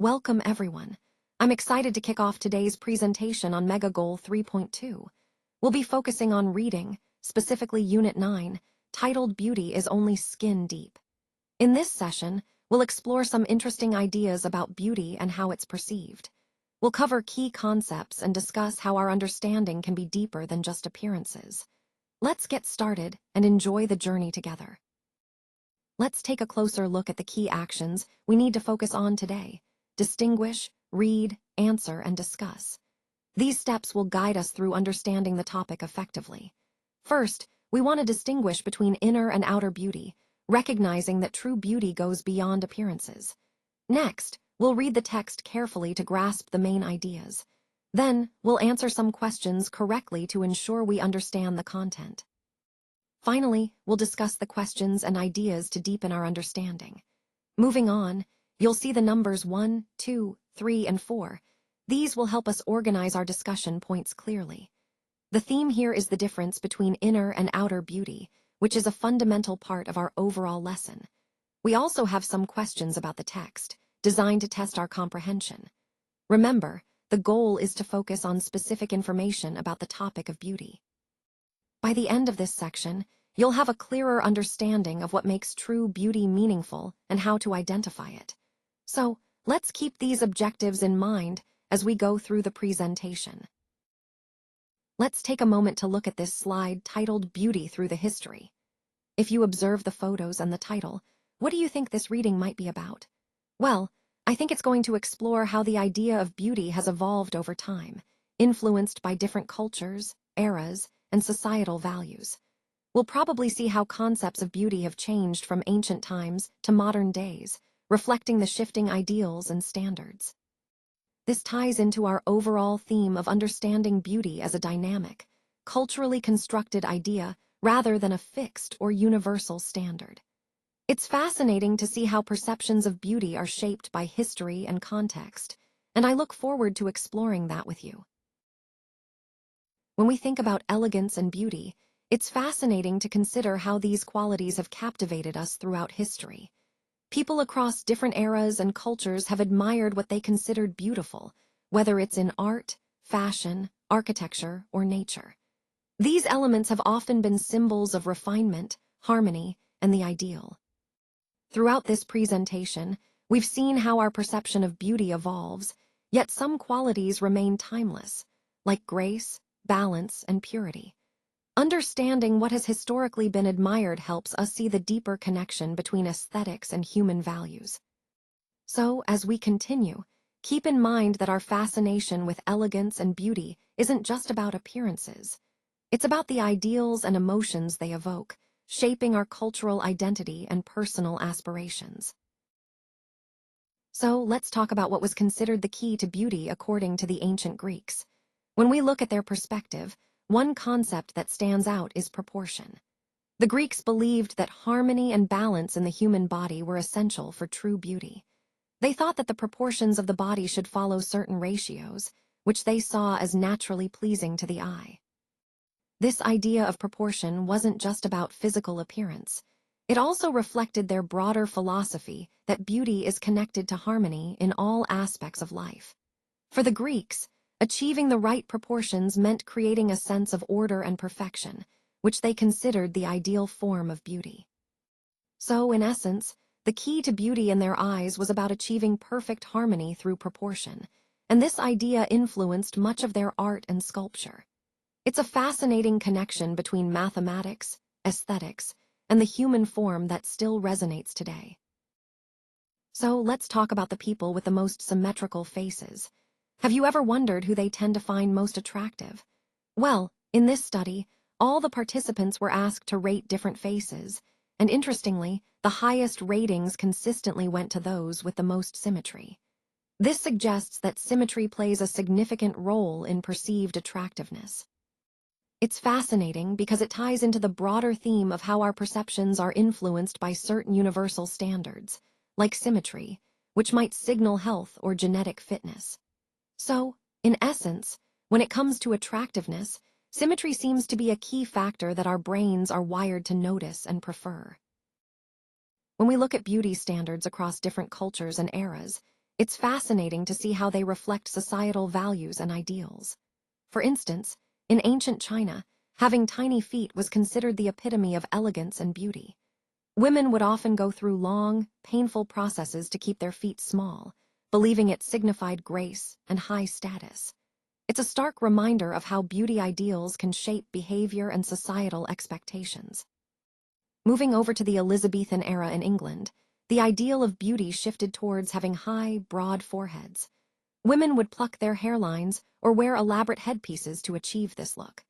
Welcome everyone. I'm excited to kick off today's presentation on Mega Goal 3.2. We'll be focusing on reading, specifically Unit 9, titled Beauty is Only Skin Deep. In this session, we'll explore some interesting ideas about beauty and how it's perceived. We'll cover key concepts and discuss how our understanding can be deeper than just appearances. Let's get started and enjoy the journey together. Let's take a closer look at the key actions we need to focus on today. Distinguish, read, answer, and discuss. These steps will guide us through understanding the topic effectively. First, we want to distinguish between inner and outer beauty, recognizing that true beauty goes beyond appearances. Next, we'll read the text carefully to grasp the main ideas. Then, we'll answer some questions correctly to ensure we understand the content. Finally, we'll discuss the questions and ideas to deepen our understanding. Moving on, you'll see the numbers 1, 2, 3, and 4. These will help us organize our discussion points clearly. The theme here is the difference between inner and outer beauty, which is a fundamental part of our overall lesson. We also have some questions about the text, designed to test our comprehension. Remember, the goal is to focus on specific information about the topic of beauty. By the end of this section, you'll have a clearer understanding of what makes true beauty meaningful and how to identify it. So, let's keep these objectives in mind as we go through the presentation. Let's take a moment to look at this slide titled Beauty Through the History. If you observe the photos and the title, what do you think this reading might be about? Well, I think it's going to explore how the idea of beauty has evolved over time, influenced by different cultures, eras, and societal values. We'll probably see how concepts of beauty have changed from ancient times to modern days, reflecting the shifting ideals and standards. This ties into our overall theme of understanding beauty as a dynamic, culturally constructed idea rather than a fixed or universal standard. It's fascinating to see how perceptions of beauty are shaped by history and context, and I look forward to exploring that with you. When we think about elegance and beauty, it's fascinating to consider how these qualities have captivated us throughout history. People across different eras and cultures have admired what they considered beautiful, whether it's in art, fashion, architecture, or nature. These elements have often been symbols of refinement, harmony, and the ideal. Throughout this presentation, we've seen how our perception of beauty evolves, yet some qualities remain timeless, like grace, balance, and purity. Understanding what has historically been admired helps us see the deeper connection between aesthetics and human values. So, as we continue, keep in mind that our fascination with elegance and beauty isn't just about appearances. It's about the ideals and emotions they evoke, shaping our cultural identity and personal aspirations. So, let's talk about what was considered the key to beauty according to the ancient Greeks. When we look at their perspective, one concept that stands out is proportion. The Greeks believed that harmony and balance in the human body were essential for true beauty. They thought that the proportions of the body should follow certain ratios, which they saw as naturally pleasing to the eye. This idea of proportion wasn't just about physical appearance. It also reflected their broader philosophy that beauty is connected to harmony in all aspects of life. For the Greeks, achieving the right proportions meant creating a sense of order and perfection, which they considered the ideal form of beauty. So, in essence, the key to beauty in their eyes was about achieving perfect harmony through proportion, and this idea influenced much of their art and sculpture. It's a fascinating connection between mathematics, aesthetics, and the human form that still resonates today. So, let's talk about the people with the most symmetrical faces. Have you ever wondered who they tend to find most attractive? Well, in this study, all the participants were asked to rate different faces, and interestingly, the highest ratings consistently went to those with the most symmetry. This suggests that symmetry plays a significant role in perceived attractiveness. It's fascinating because it ties into the broader theme of how our perceptions are influenced by certain universal standards, like symmetry, which might signal health or genetic fitness. So, in essence, when it comes to attractiveness, symmetry seems to be a key factor that our brains are wired to notice and prefer. When we look at beauty standards across different cultures and eras, It's fascinating to see how they reflect societal values and ideals. For instance, in ancient China, having tiny feet was considered the epitome of elegance and beauty. Women would often go through long, painful processes to keep their feet small, believing it signified grace and high status. It's a stark reminder of how beauty ideals can shape behavior and societal expectations. Moving over to the Elizabethan era in England, the ideal of beauty shifted towards having high, broad foreheads. Women would pluck their hairlines or wear elaborate headpieces to achieve this look.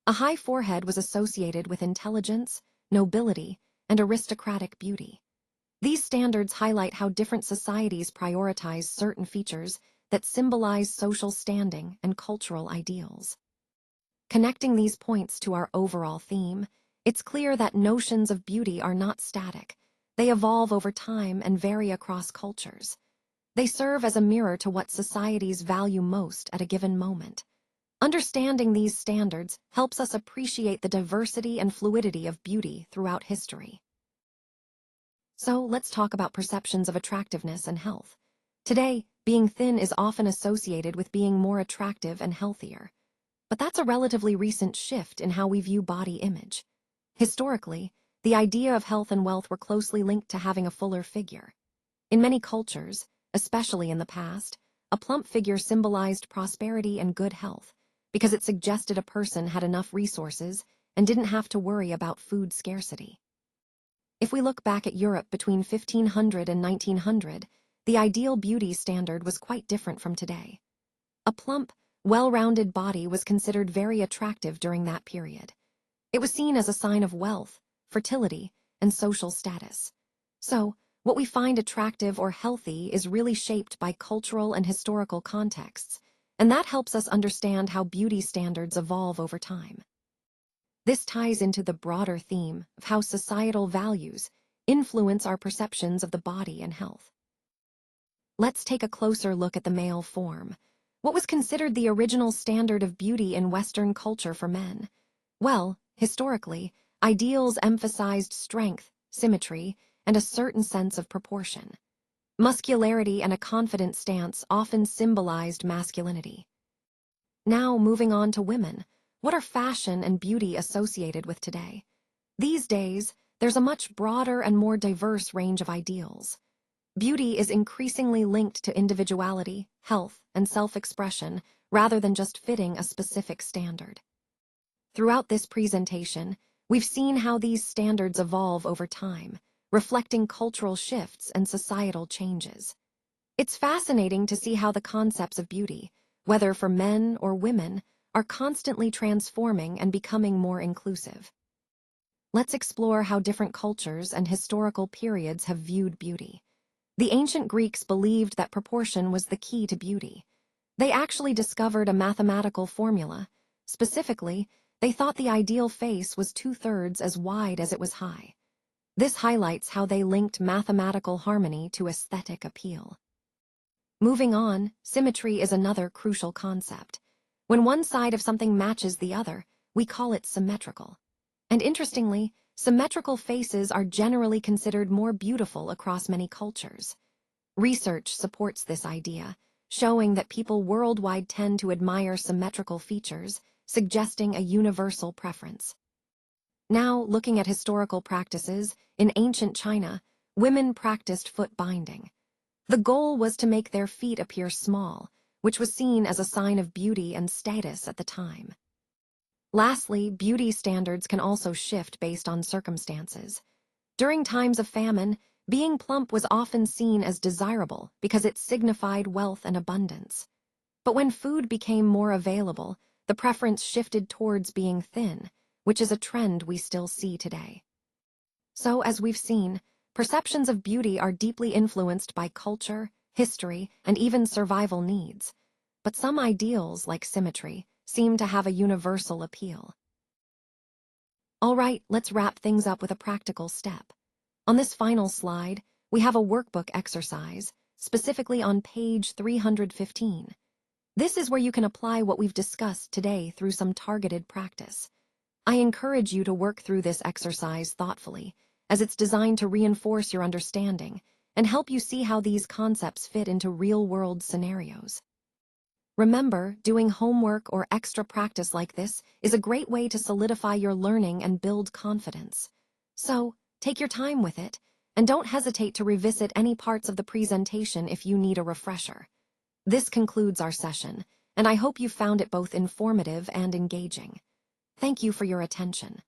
A high forehead was associated with intelligence, nobility, and aristocratic beauty. These standards highlight how different societies prioritize certain features that symbolize social standing and cultural ideals. Connecting these points to our overall theme, it's clear that notions of beauty are not static. They evolve over time and vary across cultures. They serve as a mirror to what societies value most at a given moment. Understanding these standards helps us appreciate the diversity and fluidity of beauty throughout history. So let's talk about perceptions of attractiveness and health. Today, being thin is often associated with being more attractive and healthier. But that's a relatively recent shift in how we view body image. Historically, the idea of health and wealth were closely linked to having a fuller figure. In many cultures, especially in the past, a plump figure symbolized prosperity and good health because it suggested a person had enough resources and didn't have to worry about food scarcity. If we look back at Europe between 1500 and 1900, the ideal beauty standard was quite different from today. A plump, well-rounded body was considered very attractive during that period. It was seen as a sign of wealth, fertility, and social status. So, what we find attractive or healthy is really shaped by cultural and historical contexts, and that helps us understand how beauty standards evolve over time. This ties into the broader theme of how societal values influence our perceptions of the body and health. Let's take a closer look at the male form. What was considered the original standard of beauty in Western culture for men? Well, historically, ideals emphasized strength, symmetry, and a certain sense of proportion. Muscularity and a confident stance often symbolized masculinity. Now, moving on to women, what are fashion and beauty associated with today? These days, there's a much broader and more diverse range of ideals. Beauty is increasingly linked to individuality, health, and self-expression rather than just fitting a specific standard. Throughout this presentation, we've seen how these standards evolve over time, reflecting cultural shifts and societal changes. It's fascinating to see how the concepts of beauty, whether for men or women, are constantly transforming and becoming more inclusive. Let's explore how different cultures and historical periods have viewed beauty. The ancient Greeks believed that proportion was the key to beauty. They actually discovered a mathematical formula. Specifically, they thought the ideal face was 2/3 as wide as it was high. This highlights how they linked mathematical harmony to aesthetic appeal. Moving on, symmetry is another crucial concept. When one side of something matches the other, we call it symmetrical. And interestingly, symmetrical faces are generally considered more beautiful across many cultures. Research supports this idea, showing that people worldwide tend to admire symmetrical features, suggesting a universal preference. Now, looking at historical practices, in ancient China, women practiced foot binding. The goal was to make their feet appear small, which was seen as a sign of beauty and status at the time. Lastly, beauty standards can also shift based on circumstances. During times of famine, being plump was often seen as desirable because it signified wealth and abundance. But when food became more available, the preference shifted towards being thin, which is a trend we still see today. So, as we've seen, perceptions of beauty are deeply influenced by culture, history, and even survival needs. But some ideals, like symmetry, seem to have a universal appeal. All right, let's wrap things up with a practical step. On this final slide, we have a workbook exercise, specifically on page 315. This is where you can apply what we've discussed today through some targeted practice. I encourage you to work through this exercise thoughtfully, as it's designed to reinforce your understanding and help you see how these concepts fit into real-world scenarios. Remember, doing homework or extra practice like this is a great way to solidify your learning and build confidence. So, take your time with it, and don't hesitate to revisit any parts of the presentation if you need a refresher. This concludes our session, and I hope you found it both informative and engaging. Thank you for your attention.